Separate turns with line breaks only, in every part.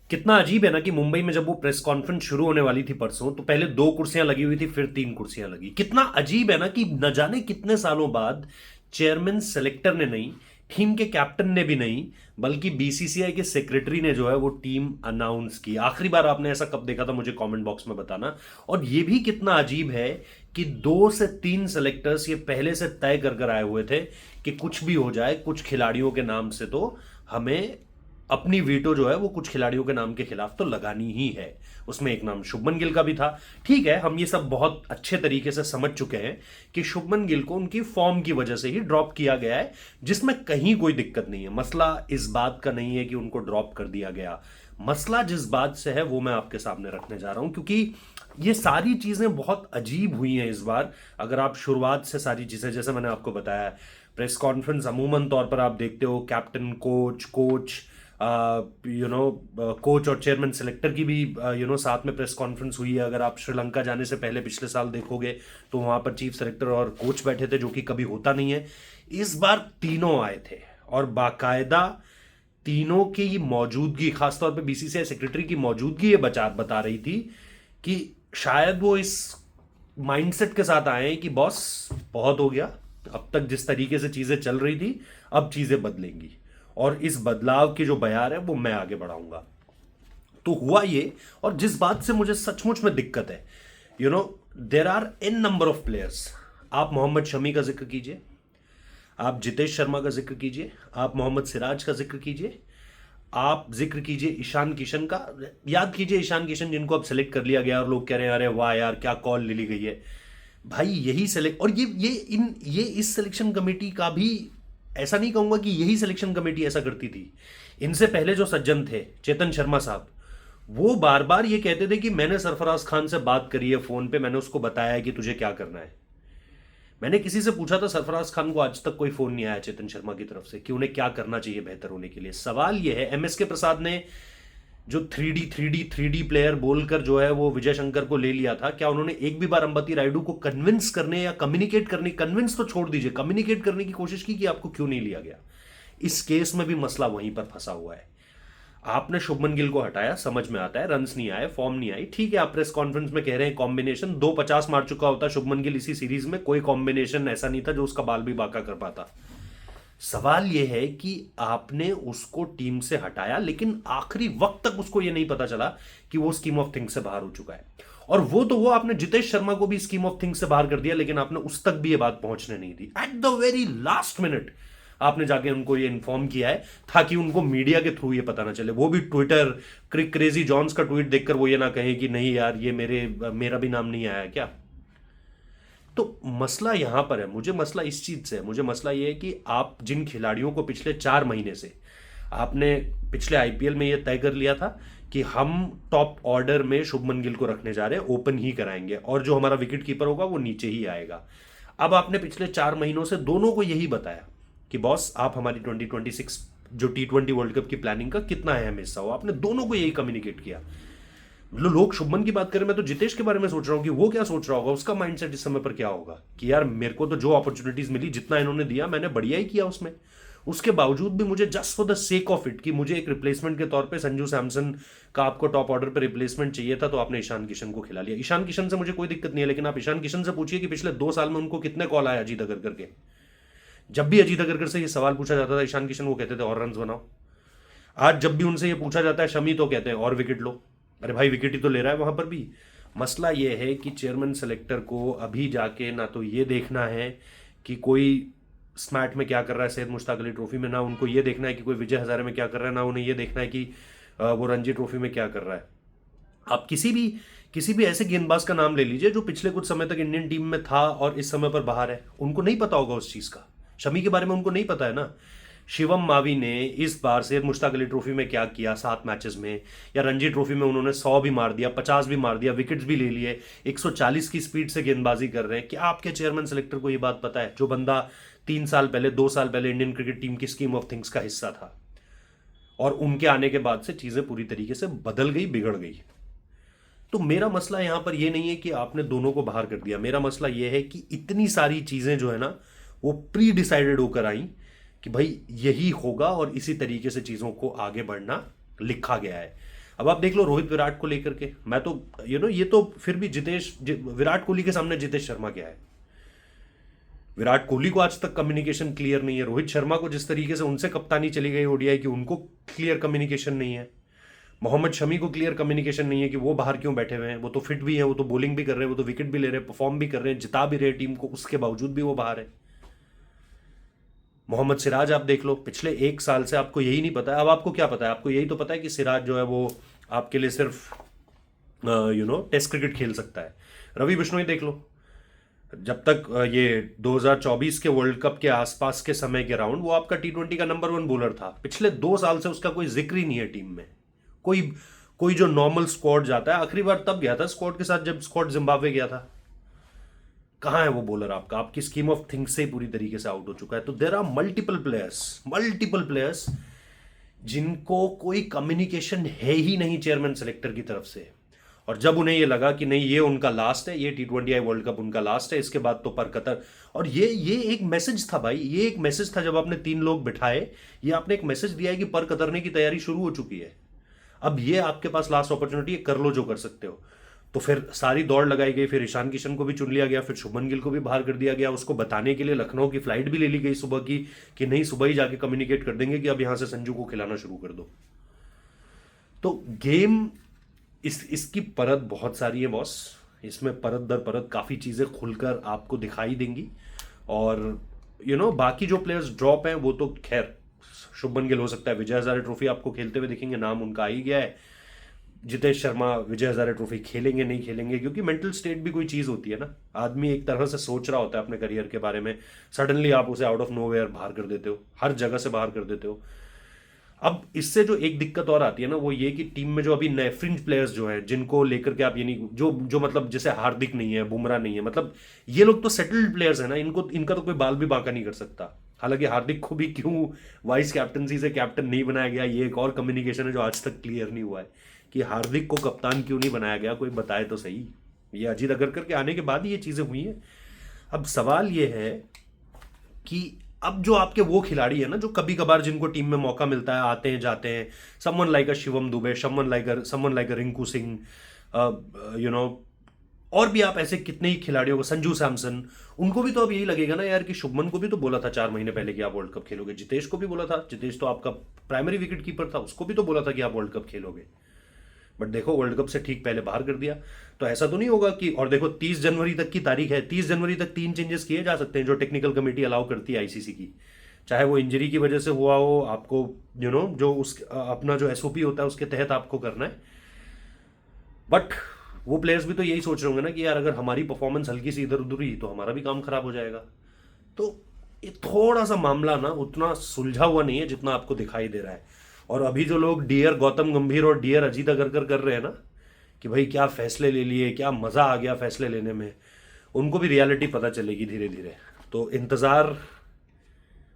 कितना अजीब है ना कि मुंबई में जब वो प्रेस कॉन्फ्रेंस शुरू होने वाली थी परसों, तो पहले 2 कुर्सियां लगी हुई थी, फिर 3 कुर्सियां लगी। कितना अजीब है ना कि न जाने कितने सालों बाद चेयरमैन सेलेक्टर ने नहीं, टीम के कैप्टन ने भी नहीं, बल्कि बीसीसीआई के सेक्रेटरी ने जो है वो टीम अनाउंस की। आखिरी बार आपने ऐसा कब देखा था, मुझे कमेंट बॉक्स में बताना। और ये भी कितना अजीब है कि 2 से 3 सेलेक्टर्स ये पहले से तय कर कर आए हुए थे कि कुछ भी हो जाए, कुछ खिलाड़ियों के नाम से तो हमें अपनी वीटो जो है वो कुछ खिलाड़ियों के नाम के खिलाफ तो लगानी ही है। उसमें एक नाम शुभमन गिल का भी था। ठीक है, हम ये सब बहुत अच्छे तरीके से समझ चुके हैं कि शुभमन गिल को उनकी फॉर्म की वजह से ही ड्रॉप किया गया है, जिसमें कहीं कोई दिक्कत नहीं है। मसला इस बात का नहीं है कि उनको ड्रॉप कर दिया गया। मसला जिस बात से है वो मैं आपके सामने रखने जा रहा हूं, क्योंकि ये सारी चीजें बहुत अजीब हुई हैं इस बार। अगर आप शुरुआत से सारी चीजें, जैसे मैंने आपको बताया, प्रेस कॉन्फ्रेंस अमूमन तौर पर आप देखते हो कैप्टन, कोच कोच कोच और चेयरमैन सेलेक्टर की भी साथ में प्रेस कॉन्फ्रेंस हुई है। अगर आप श्रीलंका जाने से पहले पिछले साल देखोगे तो वहां पर चीफ सेलेक्टर और कोच बैठे थे, जो कि कभी होता नहीं है। इस बार तीनों आए थे और बाकायदा तीनों की मौजूदगी, खासतौर पे बीसीसीआई सेक्रेटरी की मौजूदगी, ये बता रही थी कि शायद वो इस माइंडसेट के साथ आए हैं कि बॉस बहुत हो गया, अब तक जिस तरीके से चीजें चल रही थी अब चीजें बदलेंगी, और इस बदलाव की जो बयार है वो मैं आगे बढ़ाऊंगा। तो हुआ ये। और जिस बात से मुझे सचमुच में दिक्कत है, there are n number of players. आप मोहम्मद शमी का जिक्र कीजिए, आप जितेश शर्मा का जिक्र कीजिए, आप मोहम्मद सिराज का जिक्र कीजिए, आप जिक्र कीजिए ईशान किशन का। याद कीजिए ईशान किशन, जिनको अब सेलेक्ट कर लिया गया और लोग कह रहे हैं अरे वाह यार क्या कॉल ले ली गई है। भाई यही सेलेक्ट, और ये इस सिलेक्शन कमेटी का भी, ऐसा नहीं कहूंगा कि यही सिलेक्शन कमेटी ऐसा करती थी। इनसे पहले जो सज्जन थे, चेतन शर्मा साहब, वो बार बार ये कहते थे कि मैंने सरफराज खान से बात करी है फोन पे, मैंने उसको बताया है कि तुझे क्या करना है। मैंने किसी से पूछा था, सरफराज खान को आज तक कोई फोन नहीं आया चेतन शर्मा की तरफ से कि उन्हें क्या करना चाहिए बेहतर होने के लिए। सवाल यह है, एमएसके प्रसाद ने जो थ्री डी प्लेयर बोलकर जो है वो विजय शंकर को ले लिया था, क्या उन्होंने एक भी बार अंबती रायडू को कन्विंस करने या कम्युनिकेट करने, कन्विंस तो छोड़ दीजिए, कम्युनिकेट करने की कोशिश की कि आपको क्यों नहीं लिया गया? इस केस में भी मसला वहीं पर फंसा हुआ है। आपने शुभमन गिल को हटाया, समझ में आता है, रन्स नहीं आए, फॉर्म नहीं आई, ठीक है। आप प्रेस कॉन्फ्रेंस में कह रहे हैं कॉम्बिनेशन 250 मार चुका होता शुभमन गिल इसी सीरीज में, कोई कॉम्बिनेशन ऐसा नहीं था जो उसका बाल भी बाका कर पाता। सवाल यह है कि आपने उसको टीम से हटाया, लेकिन आखिरी वक्त तक उसको यह नहीं पता चला कि वो स्कीम ऑफ थिंग्स से बाहर हो चुका है। और वो आपने जितेश शर्मा को भी स्कीम ऑफ थिंग्स से बाहर कर दिया, लेकिन आपने उस तक भी ये बात पहुंचने नहीं दी। At the very last minute आपने जाके उनको ये इन्फॉर्म किया है, ताकि उनको मीडिया के थ्रू ये पता ना चले। वो भी ट्विटर, क्रेजी जॉन्स का ट्वीट देखकर वो ये ना कहे कि नहीं यार ये मेरा भी नाम नहीं आया क्या। तो मसला यहां पर है, मुझे मसला इस चीज से है। मुझे मसला यह है कि आप जिन खिलाड़ियों को पिछले 4 महीने से, आपने पिछले आईपीएल में यह तय कर लिया था कि हम टॉप ऑर्डर में शुभमन गिल को रखने जा रहे हैं, ओपन ही कराएंगे, और जो हमारा विकेट कीपर होगा वो नीचे ही आएगा। अब आपने पिछले 4 महीनों से दोनों को यही बताया कि बॉस आप हमारी 2026 जो T20 वर्ल्ड कप की प्लानिंग का कितना अहम हिस्सा हो। आपने दोनों को यही कम्युनिकेट किया। लोग शुभमन की बात करें, मैं तो जितेश के बारे में सोच रहा हूं कि वो क्या सोच रहा होगा, उसका माइंडसेट इस समय पर क्या होगा कि यार मेरे को तो जो अपॉर्चुनिटीज मिली, जितना इन्होंने दिया मैंने बढ़िया ही किया उसमें। उसके बावजूद भी मुझे just for the sake of it कि मुझे एक रिप्लेसमेंट के तौर पे संजू सैमसन का आपको टॉप ऑर्डर पे रिप्लेसमेंट चाहिए था, तो आपने ईशान किशन को खिला लिया। ईशान किशन से मुझे कोई दिक्कत नहीं है, लेकिन आप ईशान किशन से पूछिए कि पिछले 2 साल में उनको कितने कॉल आए अजीत अगरकर के। जब भी अजीत अगरकर से ये सवाल पूछा जाता था ईशान किशन, वो कहते थे और रन बनाओ। आज जब भी उनसे ये पूछा जाता है शमी, तो कहते हैं और विकेट लो। अरे भाई विकेट ही तो ले रहा है वहां पर भी। मसला ये है कि चेयरमैन सेलेक्टर को अभी जाके ना तो ये देखना है कि कोई स्मैट में क्या कर रहा है सैयद मुश्ताक अली ट्रॉफी में, ना उनको ये देखना है कि कोई विजय हजारे में क्या कर रहा है, ना उन्हें ये देखना है कि वो रणजी ट्रॉफी में क्या कर रहा है। आप किसी भी ऐसे गेंदबाज का नाम ले लीजिए जो पिछले कुछ समय तक इंडियन टीम में था और इस समय पर बाहर है, उनको नहीं पता होगा उस चीज का। शमी के बारे में उनको नहीं पता है ना। शिवम मावी ने इस बार सैयद मुश्ताक अली ट्रॉफी में क्या किया 7 मैचेस में, या रणजी ट्रॉफी में उन्होंने 100 भी मार दिया, 50 भी मार दिया, विकेट्स भी ले लिए, 140 की स्पीड से गेंदबाजी कर रहे हैं। क्या आपके चेयरमैन सेलेक्टर को यह बात पता है, जो बंदा 3 साल पहले, 2 साल पहले इंडियन क्रिकेट टीम की स्कीम ऑफ थिंग्स का हिस्सा था, और उनके आने के बाद से चीजें पूरी तरीके से बदल गई, बिगड़ गई। तो मेरा मसला यहां पर यह नहीं है कि आपने दोनों को बाहर कर दिया, मेरा मसला यह है कि इतनी सारी चीजें जो है ना वो प्री डिसाइडेड होकर आई कि भाई यही होगा और इसी तरीके से चीजों को आगे बढ़ना लिखा गया है। अब आप देख लो रोहित विराट को लेकर के, मैं तो ये तो फिर भी विराट कोहली के सामने जितेश शर्मा क्या है? विराट कोहली को आज तक कम्युनिकेशन क्लियर नहीं है, रोहित शर्मा को जिस तरीके से उनसे कप्तानी चली गई ओडीआई की, उनको क्लियर कम्युनिकेशन नहीं है, मोहम्मद शमी को क्लियर कम्युनिकेशन नहीं है कि वो बाहर क्यों बैठे हुए हैं, वो तो फिट भी हैं, वो तो बॉलिंग भी कर रहे हैं, वो तो विकेट भी ले रहे हैं, परफॉर्म भी कर रहे हैं, जिता भी रहे टीम को, उसके बावजूद भी वो बाहर है। मोहम्मद सिराज आप देख लो, पिछले 1 साल से आपको यही नहीं पता है। अब आपको क्या पता है? आपको यही तो पता है कि सिराज जो है वो आपके लिए सिर्फ टेस्ट क्रिकेट खेल सकता है। रवि बिश्नोई देख लो, जब तक ये 2024 के वर्ल्ड कप के आसपास के समय के राउंड वो आपका T20 का नंबर 1 बॉलर था। पिछले 2 साल से उसका कोई जिक्र ही नहीं है टीम में। कोई कोई जो नॉर्मल स्क्वाड जाता है, आखिरी बार तब गया था स्क्वाड के साथ जब स्क्वाड जिम्बाब्वे गया था। कहाँ है वो बॉलर आपका? आपकी स्कीम ऑफ थिंग्स से ही पूरी तरीके से आउट हो चुका है। तो देर आर मल्टीपल प्लेयर्स जिनको कोई कम्युनिकेशन है ही नहीं चेयरमैन सेलेक्टर की तरफ से। और जब उन्हें ये लगा कि नहीं ये उनका लास्ट है, ये T20I वर्ल्ड कप उनका लास्ट है, इसके बाद तो पर कतर। और ये एक मैसेज था भाई, ये एक मैसेज था जब आपने 3 लोग बिठाए, ये आपने एक मैसेज दिया है कि पर कतरने की तैयारी शुरू हो चुकी है। अब ये आपके पास लास्ट अपॉर्चुनिटी है, कर लो जो कर सकते हो। तो फिर सारी दौड़ लगाई गई, फिर ईशान किशन को भी चुन लिया गया, फिर शुभमन गिल को भी बाहर कर दिया गया। उसको बताने के लिए लखनऊ की फ्लाइट भी ले ली गई सुबह की, कि नहीं सुबह ही जाके कम्युनिकेट कर देंगे कि अब यहां से संजू को खिलाना शुरू कर दो। तो गेम इसकी परत बहुत सारी है बॉस, इसमें परत दर परत काफ़ी चीज़ें खुलकर आपको दिखाई देंगी। और बाकी जो प्लेयर्स ड्रॉप हैं वो तो खैर, शुभमन गिल हो सकता है विजय हजारे ट्रॉफी आपको खेलते हुए दिखेंगे, नाम उनका आ ही गया है। जितेश शर्मा विजय हजारे ट्रॉफी खेलेंगे नहीं खेलेंगे, क्योंकि मेंटल स्टेट भी कोई चीज़ होती है ना। आदमी एक तरह से सोच रहा होता है अपने करियर के बारे में, सडनली आप उसे आउट ऑफ नोवेयर बाहर कर देते हो, हर जगह से बाहर कर देते हो। अब इससे जो एक दिक्कत और आती है ना, वो ये कि टीम में जो अभी नए फ्रिंज प्लेयर्स जो हैं, जिनको लेकर के आप ये नहीं, जो मतलब जैसे हार्दिक नहीं है, बुमराह नहीं है, मतलब ये लोग तो सेटल्ड प्लेयर्स हैं ना, इनका तो कोई बाल भी बांका नहीं कर सकता। हालांकि हार्दिक को भी क्यों वाइस कैप्टनसी से कैप्टन नहीं बनाया गया, ये एक और कम्युनिकेशन है जो आज तक क्लियर नहीं हुआ है कि हार्दिक को कप्तान क्यों नहीं बनाया गया, कोई बताए तो सही। ये अजीत अगरकर के आने के बाद ही ये चीजें हुई हैं। अब सवाल ये है कि अब जो आपके वो खिलाड़ी है ना, जो कभी कभार जिनको टीम में मौका मिलता है, आते हैं जाते हैं, समवन लाइक अ शिवम दुबे, समवन लाइक अ रिंकू सिंह, और भी आप ऐसे कितने ही खिलाड़ियों को, संजू सैमसन, उनको भी तो अब यही लगेगा ना यार कि शुभमन को भी तो बोला था 4 महीने पहले कि आप वर्ल्ड कप खेलोगे, जितेश को भी बोला था, जितेश तो आपका प्राइमरी विकेट कीपर था, उसको भी तो बोला था कि आप वर्ल्ड कप खेलोगे। बट देखो वर्ल्ड कप से ठीक पहले बाहर कर दिया। तो ऐसा तो नहीं होगा कि, और देखो 30 जनवरी तक की तारीख है, 30 जनवरी तक 3 चेंजेस किए जा सकते हैं जो टेक्निकल कमेटी अलाउ करती है आईसीसी की, चाहे वो इंजरी की वजह से हुआ हो, आपको जो उस अपना जो एसओपी होता है उसके तहत आपको करना है। बट वो प्लेयर्स भी तो यही सोच रहे होंगे ना कि यार अगर हमारी परफॉर्मेंस हल्की सी इधर उधर हुई तो हमारा भी काम खराब हो जाएगा। तो ये थोड़ा सा मामला ना उतना सुलझा हुआ नहीं है जितना आपको दिखाई दे रहा है। और अभी जो लोग डियर गौतम गंभीर और डियर अजीत अगरकर कर रहे हैं ना कि भाई क्या फैसले ले लिए, क्या मज़ा आ गया फैसले लेने में, उनको भी रियलिटी पता चलेगी धीरे धीरे। तो इंतज़ार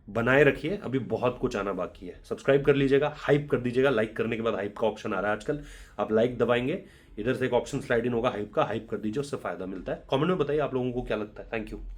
बनाए रखिए, अभी बहुत कुछ आना बाकी है। सब्सक्राइब कर लीजिएगा, हाइप कर दीजिएगा, लाइक करने के बाद हाइप का ऑप्शन आ रहा है आजकल, आप लाइक दबाएंगे, इधर से एक ऑप्शन स्लाइड इन होगा हाइप का, हाइप कर दीजिए, उससे फायदा मिलता है। कमेंट में बताइए आप लोगों को क्या लगता है। Thank you.